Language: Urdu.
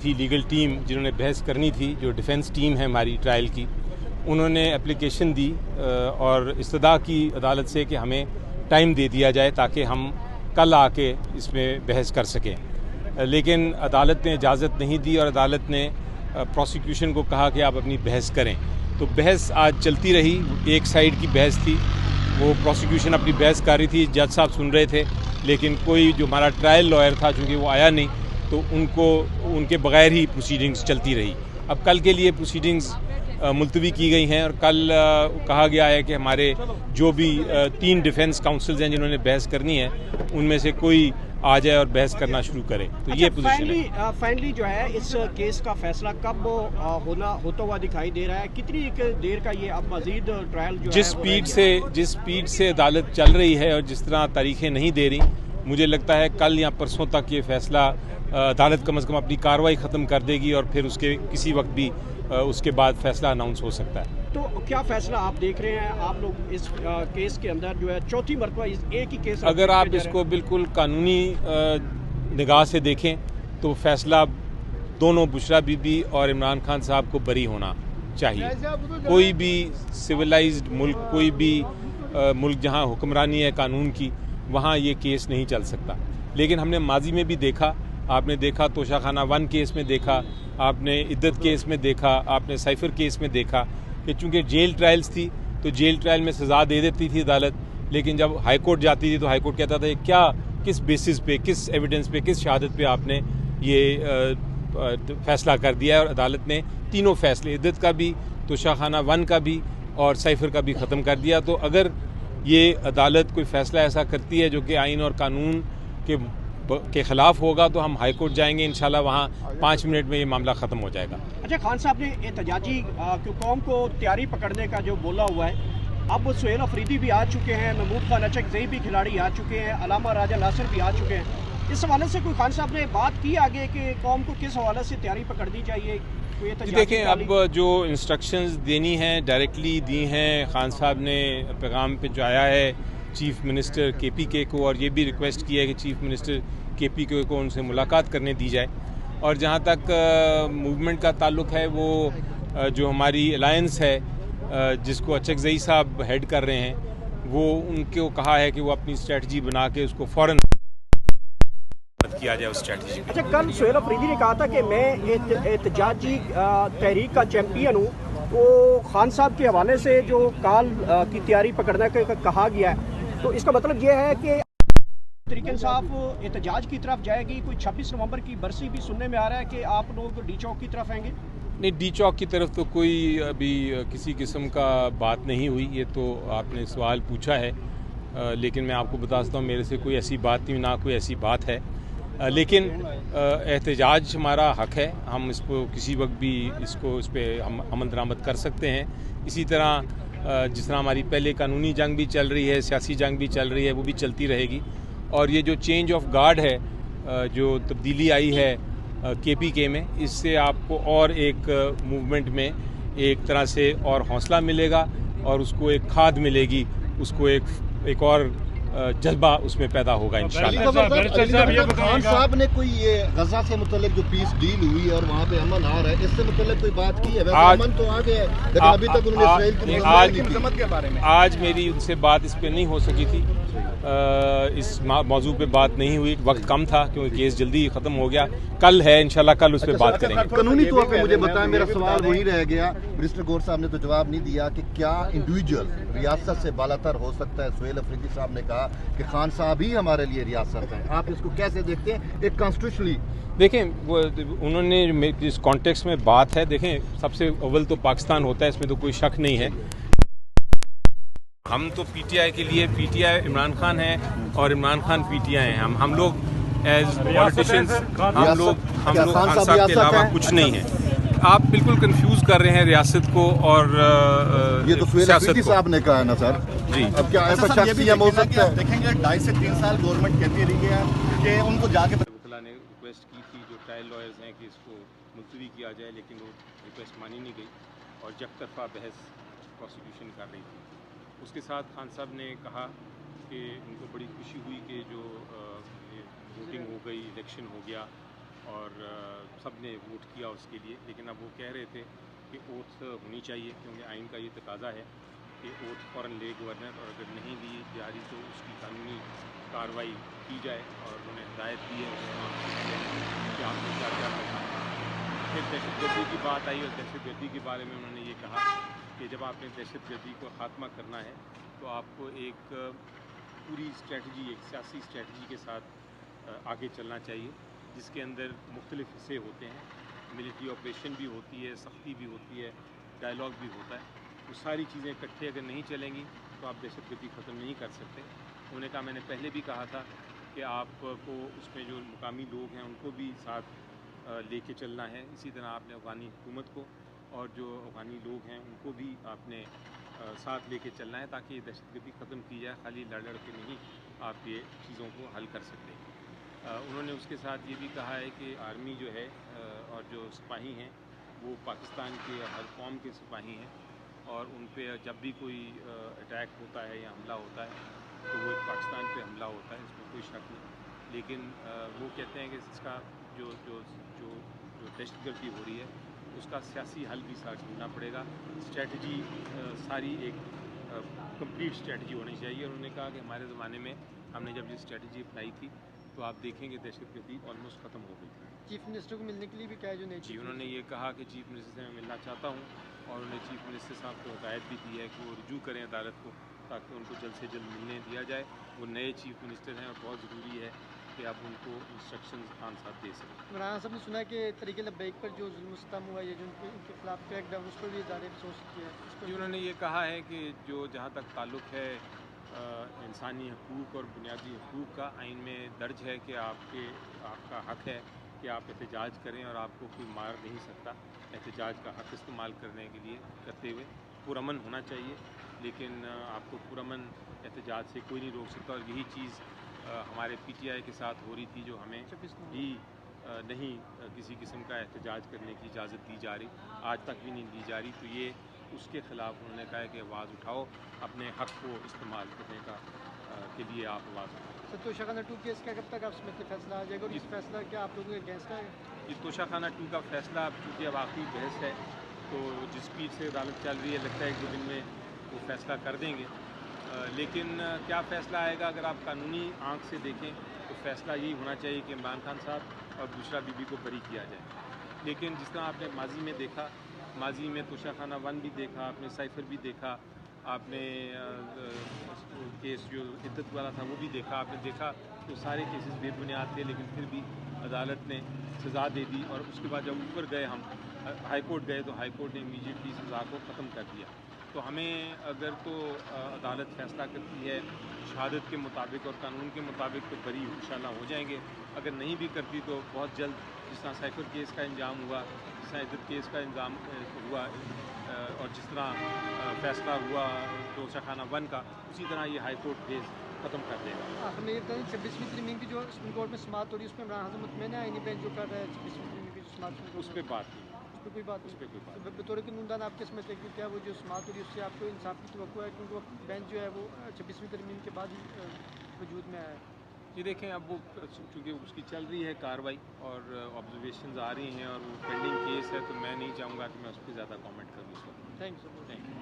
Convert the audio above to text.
تھی لیگل ٹیم جنہوں نے بحث کرنی تھی، جو ڈیفنس ٹیم ہے ہماری ٹرائل کی، انہوں نے اپلیکیشن دی اور استدعا کی عدالت سے کہ ہمیں ٹائم دے دیا جائے تاکہ ہم کل آ کے اس میں بحث کر سکیں، لیکن عدالت نے اجازت نہیں دی اور عدالت نے پروسیکیوشن کو کہا کہ آپ اپنی بحث کریں۔ تو بحث آج چلتی رہی، ایک سائیڈ کی بحث تھی، وہ پروسیکیوشن اپنی بحث کر رہی تھی، جج صاحب سن رہے تھے، لیکن کوئی جو ہمارا ٹرائل لائر تھا چونکہ وہ آیا نہیں تو ان کے بغیر ہی پروسیڈنگز چلتی رہی۔ اب کل کے لیے پروسیڈنگز ملتوی کی گئی ہیں اور کل کہا گیا ہے کہ ہمارے جو بھی 3 ڈیفنس کاؤنسلز ہیں جنہوں نے بحث کرنی ہے ان میں سے کوئی آ جائے اور بحث کرنا شروع کرے۔ تو یہ پوزیشن ہے۔ فائنلی جو ہے اس کیس کا فیصلہ کب ہوتا ہوا دکھائی دے رہا ہے؟ کتنی دیر کا یہ اب مزید ٹرائل جو جس سپیڈ سے عدالت چل رہی ہے اور جس طرح تاریخیں نہیں دے رہی، مجھے لگتا ہے کل یا پرسوں تک یہ فیصلہ عدالت کم از کم اپنی کارروائی ختم کر دے گی اور پھر اس کے کسی وقت بھی اس کے بعد فیصلہ اناؤنس ہو سکتا ہے۔ تو کیا فیصلہ آپ دیکھ رہے ہیں؟ آپ لوگ اس کیس کے اندر جو ہے چوتھی مرتبہ ایک ہی کیس، اگر آپ اس کو بالکل قانونی نگاہ سے دیکھیں تو فیصلہ دونوں بشریٰ بی بی اور عمران خان صاحب کو بری ہونا چاہیے۔ کوئی بھی سویلائزڈ ملک، کوئی بھی ملک جہاں حکمرانی ہے قانون کی، وہاں یہ کیس نہیں چل سکتا۔ لیکن ہم نے ماضی میں بھی دیکھا، آپ نے دیکھا توشہ خانہ 1 کیس میں دیکھا، آپ نے عدت کیس میں دیکھا، آپ نے سائفر کیس میں دیکھا کہ چونکہ جیل ٹرائلز تھی تو جیل ٹرائل میں سزا دے دیتی تھی عدالت، لیکن جب ہائی کورٹ جاتی تھی تو ہائی کورٹ کہتا تھا کہ کیا کس بیسس پہ، کس ایویڈنس پہ، کس شہادت پہ آپ نے یہ فیصلہ کر دیا ہے، اور عدالت نے تینوں فیصلے عدت کا بھی، توشہ خانہ 1 کا بھی اور سائفر کا بھی ختم کر دیا۔ تو اگر یہ عدالت کوئی فیصلہ ایسا کرتی ہے جو کہ آئین اور قانون کے خلاف ہوگا تو ہم ہائی کورٹ جائیں گے انشاءاللہ، وہاں 5 منٹ میں یہ معاملہ ختم ہو جائے گا۔ اچھا، خان صاحب نے احتجاجی قوم کو تیاری پکڑنے کا جو بولا ہوا ہے، اب سہیل افریدی بھی آ چکے ہیں، محمود خان اچکزئی بھی کھلاڑی آ چکے ہیں، علامہ راجہ ناصر بھی آ چکے ہیں، اس حوالے سے کوئی خان صاحب نے بات کی آگے کہ قوم کو کس حوالے سے تیاری پکڑنی چاہیے؟ دیکھیں، اب جو انسٹرکشنز دینی ہیں ڈائریکٹلی دی ہیں، خان صاحب نے پیغام پہنچایا ہے چیف منسٹر کے پی کے کو، اور یہ بھی ریکویسٹ کی ہے کہ چیف منسٹر کے پی کے کو ان سے ملاقات کرنے دی جائے۔ اور جہاں تک موومنٹ کا تعلق ہے، وہ جو ہماری الائنس ہے جس کو اچکزئی صاحب ہیڈ کر رہے ہیں، وہ ان کو کہا ہے کہ وہ اپنی اسٹریٹجی بنا کے اس کو فوراً کیا جائے اس اسٹریٹجی کو۔ اچھا، کل سہیل افریدی نے کہا تھا کہ میں احتجاجی تحریک کا چیمپئن ہوں، تو خان صاحب کے حوالے سے جو کال کی تیاری پکڑنے کا کہا گیا ہے، تو اس کا مطلب یہ ہے کہ طریقے صاحب احتجاج کی طرف جائے گی؟ کوئی 26 نومبر کی برسی بھی سننے میں آ رہا ہے کہ آپ لوگ ڈی چوک کی طرف آئیں گے؟ نہیں، ڈی چوک کی طرف تو کوئی ابھی کسی قسم کا بات نہیں ہوئی، یہ تو آپ نے سوال پوچھا ہے، لیکن میں آپ کو بتا سکتا ہوں میرے سے کوئی ایسی بات نہیں، نہ کوئی ایسی بات ہے، لیکن احتجاج ہمارا حق ہے، ہم اس کو کسی وقت بھی اس پہ ہم عمل درآمد کر سکتے ہیں۔ اسی طرح جس طرح ہماری پہلے قانونی جنگ بھی چل رہی ہے، سیاسی جنگ بھی چل رہی ہے، وہ بھی چلتی رہے گی۔ اور یہ جو چینج آف گارڈ ہے، جو تبدیلی آئی ہے کے پی کے میں، اس سے آپ کو اور ایک موومنٹ میں ایک طرح سے اور حوصلہ ملے گا اور اس کو ایک کھاد ملے گی، اس کو ایک اور جذبہ اس میں پیدا ہوگا انشاءاللہ۔ خان صاحب نے کوئی یہ غزہ سے متعلق جو پیس ڈیل ہوئی ہے اور وہاں پہ امن آ رہا ہے، اس سے متعلق کوئی بات کی ہے؟ ویسے امن تو آ گیا ہے لیکن ابھی تک انہوں نے اسرائیل کی مذمت کے بارے میں آج میری ان سے بات اس پہ نہیں ہو سکی تھی، اس موضوع پہ بات نہیں ہوئی، وقت کم تھا کیونکہ کیس جلدی ختم ہو گیا۔ کل ہے انشاءاللہ، کل اس پہ بات کریں گے۔ قانونی طور پہ مجھے بتائیں، میرا سوال وہی رہ گیا، منسٹر گور صاحب نے تو جواب نہیں دیا کہ کیا انڈیویجول ریاست سے بالاتر ہو سکتا ہے؟ سہیل افریدی صاحب نے کہا کہ خان صاحب ہی ہمارے لیے ریاست ہیں، آپ اس کو کیسے دیکھتے ہیں ایک کانسٹیٹیوشنلی؟ دیکھیں، انہوں نے جس کانٹیکس میں بات ہے، دیکھیں سب سے اول تو پاکستان ہوتا ہے، اس میں تو کوئی شک نہیں ہے۔ ہم تو پی ٹی آئی کے لیے، P T I Imran Khan ہے اور Imran Khan P T I ہیں، ہم لوگ ایز پولیٹیشینز، ہم لوگ خان صاحب کے علاوہ کچھ نہیں ہیں۔ آپ بالکل کنفیوز کر رہے ہیں ریاست کو اور یہ تو سہیل افریدی صاحب نے کہا ہے نا سر۔ جی، اب کیا ایسا شخص یہ ہو سکتا ہے؟ دیکھیں گے 2.5 سے 3 سال گورنمنٹ کہتی رہی ہے کہ ان کو جا کے وکلاء نے ریکویسٹ کی تھی، جو ٹرائل لائرز ہیں، کہ اس کو ملتوی کیا جائے، لیکن وہ ریکویسٹ مانی نہیں گئی اور یک طرفہ بحث پروسیکیوشن کر رہی تھی۔ اس کے ساتھ خان صاحب نے کہا کہ ان کو بڑی خوشی ہوئی کہ جو ووٹنگ ہو گئی، الیکشن ہو گیا اور سب نے ووٹ کیا اس کے لیے، لیکن اب وہ کہہ رہے تھے کہ اوتھ ہونی چاہیے، کیونکہ آئین کا یہ تقاضا ہے کہ اوتھ فوراً لے گورنر، اور اگر نہیں دی جا رہی تو اس کی قانونی کارروائی کی جائے، اور انہوں نے ہدایت دی ہے کہ آپ نے کیا کیا کرنا ہے۔ پھر دہشت گردی کی بات آئی، اور دہشت گردی کے بارے میں انہوں نے یہ کہا کہ جب آپ نے دہشت گردی کو خاتمہ کرنا ہے تو آپ کو ایک پوری اسٹریٹجی، ایک سیاسی اسٹریٹجی کے ساتھ آگے چلنا چاہیے، جس کے اندر مختلف حصے ہوتے ہیں، ملٹری آپریشن بھی ہوتی ہے، سختی بھی ہوتی ہے، ڈائلاگ بھی ہوتا ہے۔ وہ ساری چیزیں اکٹھے اگر نہیں چلیں گی تو آپ دہشت گردی ختم نہیں کر سکتے۔ انہوں نے کہا، میں نے پہلے بھی کہا تھا کہ آپ کو اس میں جو مقامی لوگ ہیں ان کو بھی ساتھ لے کے چلنا ہے، اسی طرح آپ نے افغانی حکومت کو اور جو افغانی لوگ ہیں ان کو بھی آپ نے ساتھ لے کے چلنا ہے، تاکہ یہ دہشت گردی ختم کی جائے۔ خالی لڑ کے نہیں آپ یہ چیزوں کو حل کر سکتے۔ انہوں نے اس کے ساتھ یہ بھی کہا ہے کہ آرمی جو ہے اور جو سپاہی ہیں وہ پاکستان کے ہر قوم کے سپاہی ہیں، اور ان پہ جب بھی کوئی اٹیک ہوتا ہے یا حملہ ہوتا ہے تو وہ پاکستان پہ حملہ ہوتا ہے، اس میں کوئی شک نہیں۔ لیکن وہ کہتے ہیں کہ اس کا جو جو جو جو دہشت گردی ہو رہی ہے اس کا سیاسی حل بھی ساتھ ڈھونڈنا پڑے گا۔ اسٹریٹجی ساری ایک کمپلیٹ اسٹریٹجی ہونی چاہیے۔ اور انہوں نے کہا کہ ہمارے زمانے میں ہم نے جب یہ اسٹریٹجی اپنائی تھی تو آپ دیکھیں گے دہشت گردی آلموسٹ ختم ہو گئی تھی۔ چیف منسٹر کو ملنے کے لیے بھی کہا جو نہیں؟ جی، انہوں نے یہ کہا کہ چیف منسٹر سے میں ملنا چاہتا ہوں، اور انہوں نے چیف منسٹر صاحب کو ہدایت بھی دی ہے کہ وہ رجوع کریں عدالت کو، تاکہ ان کو جلد سے جلد ملنے دیا جائے۔ وہ نئے چیف منسٹر ہیں اور بہت ضروری ہے کہ اب ان کو انسٹرکشنز خان صاحب دے سکیں۔ عمران صاحب نے سنا ہے کہ طریق لبیک پر جو ظلم و ستم ہوا ہے، جو ان کے خلاف کریک ڈاؤن، اس پر بھی ادارے افسوس کیا ہے، اس پر جی، انہوں نے یہ کہا ہے کہ جو جہاں تک تعلق ہے انسانی حقوق اور بنیادی حقوق کا، آئین میں درج ہے کہ آپ کا حق ہے کہ آپ احتجاج کریں، اور آپ کو کوئی مار نہیں سکتا احتجاج کا حق استعمال کرنے کے لیے کرتے ہوئے۔ پرامن ہونا چاہیے، لیکن آپ کو پرامن احتجاج سے کوئی نہیں روک سکتا، اور یہی چیز ہمارے پی ٹی آئی کے ساتھ ہو رہی تھی، جو ہمیں بھی نہیں کسی قسم کا احتجاج کرنے کی اجازت دی جا رہی، آج تک بھی نہیں دی جا رہی۔ تو یہ اس کے خلاف انہوں نے کہا ہے کہ آواز اٹھاؤ، اپنے حق کو استعمال کرنے کے لیے آپ آواز اٹھاؤ۔ سر توشہ خانہ 2 کیس کا کب تک آپ سمجھتے فیصلہ آ جائے گا، اور اس فیصلہ کیا آپ لوگوں کے اگینسٹ ہے؟ یہ توشہ خانہ 2 کا فیصلہ اب چونکہ اب آخری بحث ہے، تو جس سپیڈ سے عدالت چل رہی ہے لگتا ہے 1-2 دن میں وہ فیصلہ کر دیں گے۔ لیکن کیا فیصلہ آئے گا، اگر آپ قانونی آنکھ سے دیکھیں تو فیصلہ یہی ہونا چاہیے کہ عمران خان صاحب اور بشریٰ بی بی کو بری کیا جائے۔ لیکن جس طرح آپ نے ماضی میں دیکھا، ماضی میں توشہ خانہ 1 بھی دیکھا، آپ نے سائفر بھی دیکھا، آپ نے کیس جو عدت والا تھا وہ بھی دیکھا، آپ نے دیکھا تو سارے کیسز بے بنیاد تھے، لیکن پھر بھی عدالت نے سزا دے دی، اور اس کے بعد جب اوپر گئے ہم ہائی کورٹ گئے تو ہائی کورٹ نے امیڈیٹلی سزا کو ختم کر دیا۔ تو ہمیں اگر تو عدالت فیصلہ کرتی ہے شہادت کے مطابق اور قانون کے مطابق تو بری انشاءاللہ ہو جائیں گے، اگر نہیں بھی کرتی تو بہت جلد جس طرح سائفر کیس کا انجام ہوا، جس طرح عدت کیس کا انجام ہوا، اور جس طرح فیصلہ ہوا توشہ خانہ 1 کا، اسی طرح یہ ہائی کورٹ کیس ختم کر دے گا۔ آخر میں یہ بتائیں 26ویں ترمیم کی جو سپریم کورٹ میں سماعت ہو رہی ہے، اس میں عمران خان مطمئن ہے آئینی بینچ جو کر رہا ہے 26ویں ترمیم کی جو سماعت اس پہ بات نہیں، اس پہ کوئی بات اس پہ کوئی بات نہیں؟ بطور قانون دان آپ کیا سمجھتے ہیں کہ کیا وہ جو سماعت ہو رہی ہے اس سے آپ کو انصاف کی توقع ہے، کیونکہ وہ بینچ جو ہے وہ 26ویں ترمیم کے بعد ہی وجود میں آیا ہے؟ یہ دیکھیں اب وہ چونکہ اس کی چل رہی ہے کاروائی اور آبزرویشنز آ رہی ہیں اور وہ پینڈنگ کیس ہے، تو میں نہیں چاہوں گا کہ میں اس پہ زیادہ کامنٹ کروں اس وقت۔ Thank you sir. Thank you.